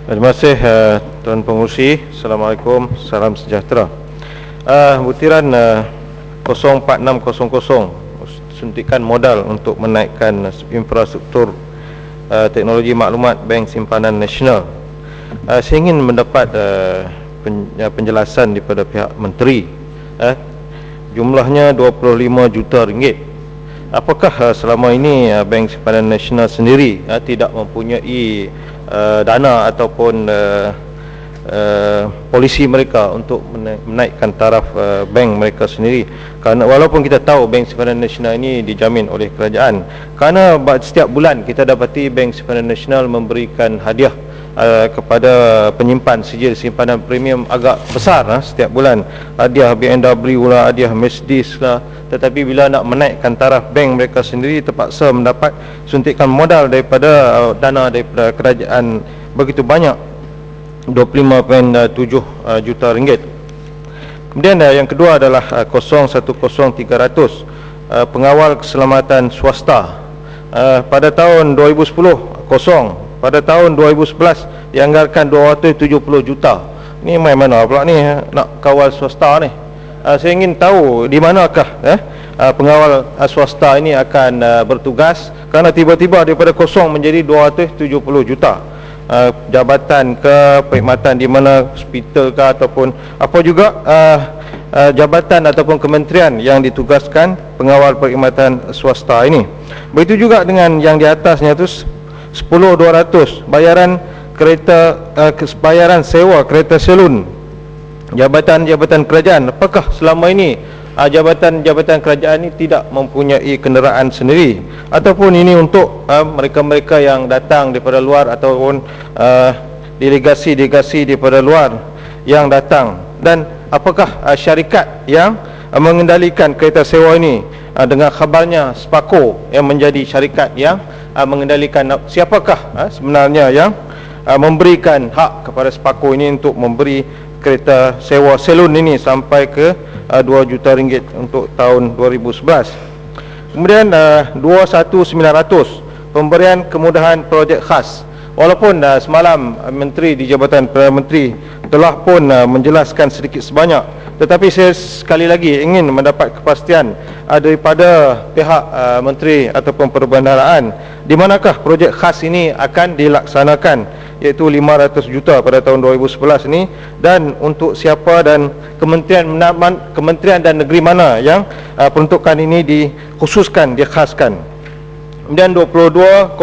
Terima kasih Tuan Pengerusi. Assalamualaikum, salam sejahtera. Butiran 04600 suntikan modal untuk menaikkan infrastruktur teknologi maklumat Bank Simpanan Nasional. Saya ingin mendapat penjelasan daripada pihak menteri. Jumlahnya 25 juta ringgit. Apakah selama ini Bank Simpanan Nasional sendiri tidak mempunyai dana ataupun polisi mereka untuk menaikkan taraf bank mereka sendiri? Kerana walaupun kita tahu Bank Simpanan Nasional ini dijamin oleh kerajaan, kerana setiap bulan kita dapati Bank Simpanan Nasional memberikan hadiah kepada penyimpan sijil simpanan premium agak besar setiap bulan. Hadiah BMW lah, hadiah Mercedes lah. Tetapi bila nak menaikkan taraf bank mereka sendiri, terpaksa mendapat suntikan modal daripada dana daripada kerajaan begitu banyak, 25.7 juta ringgit. Kemudian yang kedua adalah 010300 pengawal keselamatan swasta. Pada tahun 2010 kosong, pada tahun 2011 dianggarkan 270 juta. Ni main mana pula ni nak kawal swasta ni? Saya ingin tahu di manakah pengawal swasta ini akan bertugas, kerana tiba-tiba daripada kosong menjadi 270 juta. Jabatan ke, perkhidmatan di mana, hospital ke, ataupun apa juga jabatan ataupun kementerian yang ditugaskan pengawal perkhidmatan swasta ini. Begitu juga dengan yang di atasnya tu 10,200 bayaran kereta, bayaran sewa kereta selun, jabatan-jabatan kerajaan. Apakah selama ini jabatan-jabatan kerajaan ini tidak mempunyai kenderaan sendiri, ataupun ini untuk mereka-mereka yang datang daripada luar, ataupun delegasi-delegasi daripada luar yang datang? Dan apakah syarikat yang mengendalikan kereta sewa ini? Dengan khabarnya Spako yang menjadi syarikat yang mengendalikan. Siapakah sebenarnya yang memberikan hak kepada Spako ini untuk memberi kereta sewa selun ini sampai ke 2 juta ringgit untuk tahun 2011. Kemudian 21900 pemberian kemudahan projek khas. Walaupun semalam Menteri di Jabatan Perdana Menteri telah pun menjelaskan sedikit sebanyak, tetapi saya sekali lagi ingin mendapat kepastian daripada pihak Menteri ataupun Perbendaharaan, di manakah projek khas ini akan dilaksanakan, iaitu 500 juta pada tahun 2011 ini, dan untuk siapa dan kementerian dan negeri mana yang peruntukan ini dikhususkan, dikhaskan. Kemudian 22000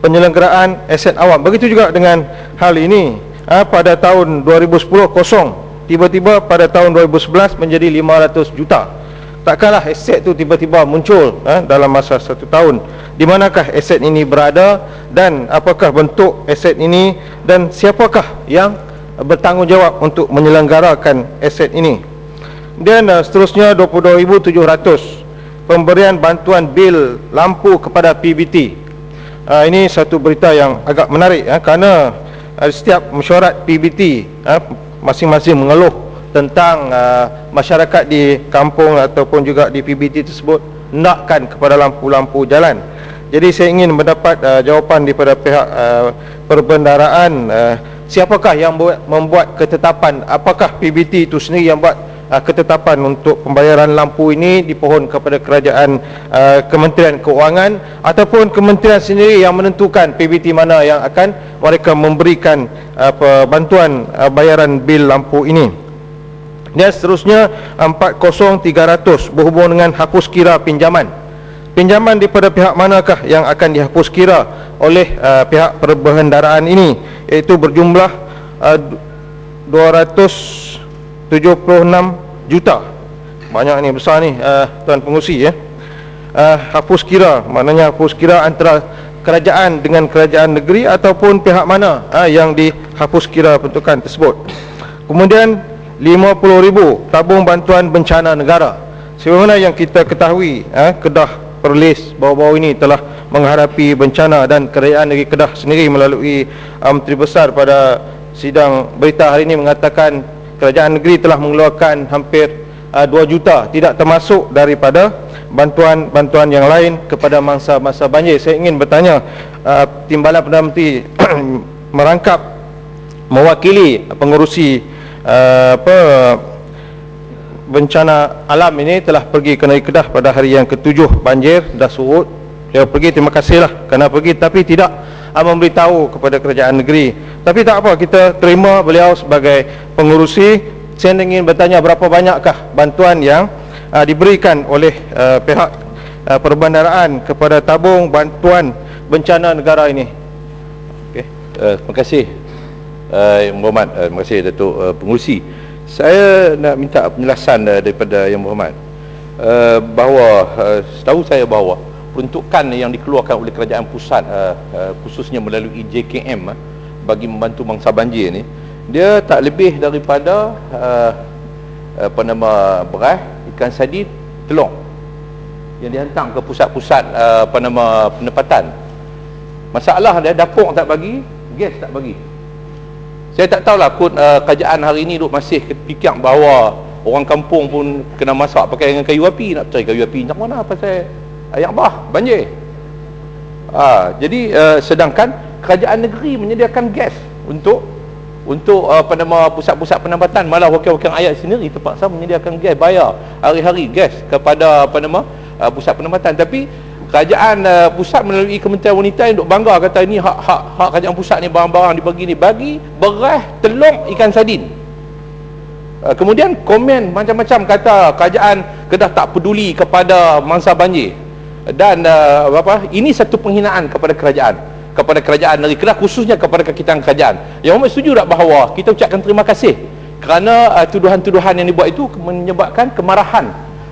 penyelenggaraan aset awam. Begitu juga dengan hal ini, pada tahun 2010 kosong, tiba-tiba pada tahun 2011 menjadi 500 juta. Takkanlah aset itu tiba-tiba muncul dalam masa 1 tahun. Di manakah aset ini berada, dan apakah bentuk aset ini, dan siapakah yang bertanggungjawab untuk menyelenggarakan aset ini? Dan seterusnya 22,700 pemberian bantuan bil lampu kepada PBT. Ini satu berita yang agak menarik, kerana setiap mesyuarat PBT masing-masing mengeluh tentang masyarakat di kampung ataupun juga di PBT tersebut nakkan kepada lampu-lampu jalan. Jadi saya ingin mendapat jawapan daripada pihak perbendaharaan, siapakah yang membuat ketetapan, apakah PBT itu sendiri yang buat ketetapan untuk pembayaran lampu ini dipohon kepada kerajaan, Kementerian Keuangan, ataupun kementerian sendiri yang menentukan PBT mana yang akan mereka memberikan bantuan bayaran bil lampu ini. Dan seterusnya 40,300 berhubung dengan hapus kira pinjaman. Pinjaman daripada pihak manakah yang akan dihapus kira oleh pihak perbendaharaan ini, iaitu berjumlah 276 juta. Banyak ni, besar ni Tuan Pengerusi hapus kira, maknanya hapus kira antara kerajaan dengan kerajaan negeri ataupun pihak mana yang dihapus kira peruntukan tersebut. Kemudian 50,000 tabung bantuan bencana negara. Sebagaimana yang kita ketahui, Kedah Perlis baru-baru ini telah menghadapi bencana, dan kerajaan negeri Kedah sendiri melalui Menteri Besar pada sidang berita hari ini mengatakan kerajaan negeri telah mengeluarkan hampir 2 juta, tidak termasuk daripada bantuan-bantuan yang lain kepada mangsa-mangsa banjir. Saya ingin bertanya Timbalan Perdana Menteri merangkap mewakili pengurusi bencana alam ini telah pergi ke negeri Kedah pada hari yang ke-7 banjir dah surut. Dia pergi, terima kasihlah kerana pergi, tapi tidak memberitahu kepada kerajaan negeri. Tapi tak apa, kita terima beliau sebagai pengurusi. Saya ingin bertanya berapa banyakkah bantuan yang diberikan oleh pihak perbandaraan kepada tabung bantuan bencana negara ini. Okay. Terima kasih Yang Berhormat, terima kasih Datuk Pengurusi. Saya nak minta penjelasan daripada Yang Berhormat bahawa setahu saya bahawa peruntukan yang dikeluarkan oleh kerajaan pusat khususnya melalui JKM bagi membantu mangsa banjir ni, dia tak lebih daripada beras, ikan sadi, telur yang dihantar ke pusat-pusat penempatan. Masalah dia, dapur tak bagi, gas tak bagi. Saya tak tahulah kod kerajaan hari ni duk masih fikir bahawa orang kampung pun kena masak pakai dengan kayu api. Nak cari kayu api macam mana pasal air bah, banjir. Jadi sedangkan kerajaan negeri menyediakan gas untuk pusat-pusat penempatan, malah wakil-wakil rakyat sendiri terpaksa menyediakan gas, bayar hari-hari gas kepada pusat penempatan. Tapi kerajaan pusat melalui Kementerian Wanita yang duk bangga kata ini hak kerajaan pusat ni, barang-barang dibagi ni, bagi beras, telur, ikan sardin. Kemudian komen macam-macam kata kerajaan Kedah tak peduli kepada mangsa banjir. Dan ini satu penghinaan kepada kerajaan negeri Kedah, khususnya kepada kakitan kerajaan. Yang Muhammad setuju tak bahawa kita ucapkan terima kasih kerana tuduhan-tuduhan yang dibuat itu menyebabkan kemarahan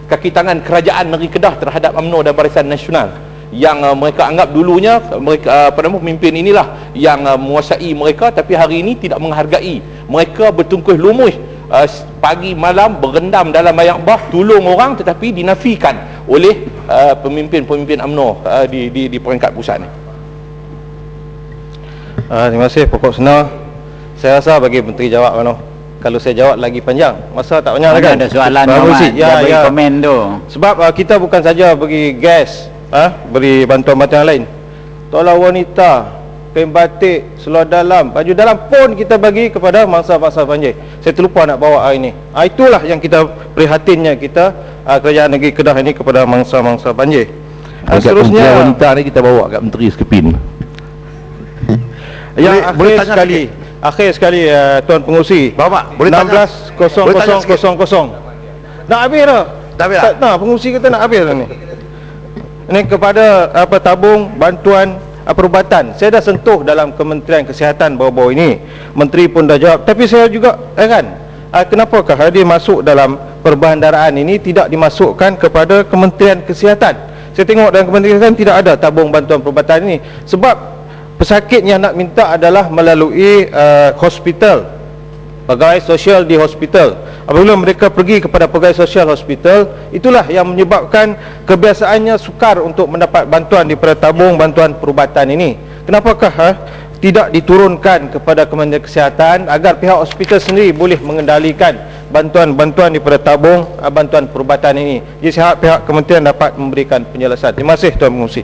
kaki tangan kerajaan negeri Kedah terhadap UMNO dan Barisan Nasional yang mereka anggap dulunya mereka pemimpin inilah yang menguasai mereka, tapi hari ini tidak menghargai mereka, bertungkuh lumuh pagi malam berendam dalam air bah, tolong orang, tetapi dinafikan oleh pemimpin-pemimpin UMNO di peringkat pusat ni. Terima kasih Pokok Senar. Saya rasa bagi Menteri jawab kalau saya jawab lagi panjang, masa tak banyak kan. Ada soalan bagi komen tu. Sebab kita bukan saja bagi gas, beri bantuan-bantuan lain. Tolak wanita, kain batik, seluar dalam, baju dalam pun kita bagi kepada mangsa-mangsa banjir. Saya terlupa nak bawa hari ini. Itulah yang kita prihatinnya kita kerajaan negeri Kedah ini kepada mangsa-mangsa banjir. Seterusnya wanita ni kita bawa kat Menteri Skepin. Yang akhir sekali Tuan Pengurusi, Bapak boleh 16.0000 nak habis dah. Tak, pengurusi kata nak habis dah ni. Ini kepada tabung bantuan perubatan. Saya dah sentuh dalam Kementerian Kesihatan baru-baru ini. Menteri pun dah jawab, tapi saya juga heran kenapakah dia masuk dalam perbandaraan ini tidak dimasukkan kepada Kementerian Kesihatan. Saya tengok dalam Kementerian Kesihatan tidak ada tabung bantuan perubatan ini, sebab pesakit yang nak minta adalah melalui hospital, pegawai sosial di hospital. Apabila mereka pergi kepada pegawai sosial hospital, itulah yang menyebabkan kebiasaannya sukar untuk mendapat bantuan daripada tabung bantuan perubatan ini. Kenapakah tidak diturunkan kepada Kementerian Kesihatan agar pihak hospital sendiri boleh mengendalikan bantuan-bantuan daripada tabung bantuan perubatan ini? Jadi saya harap pihak kementerian dapat memberikan penjelasan. Terima kasih Tuan Pengurusi.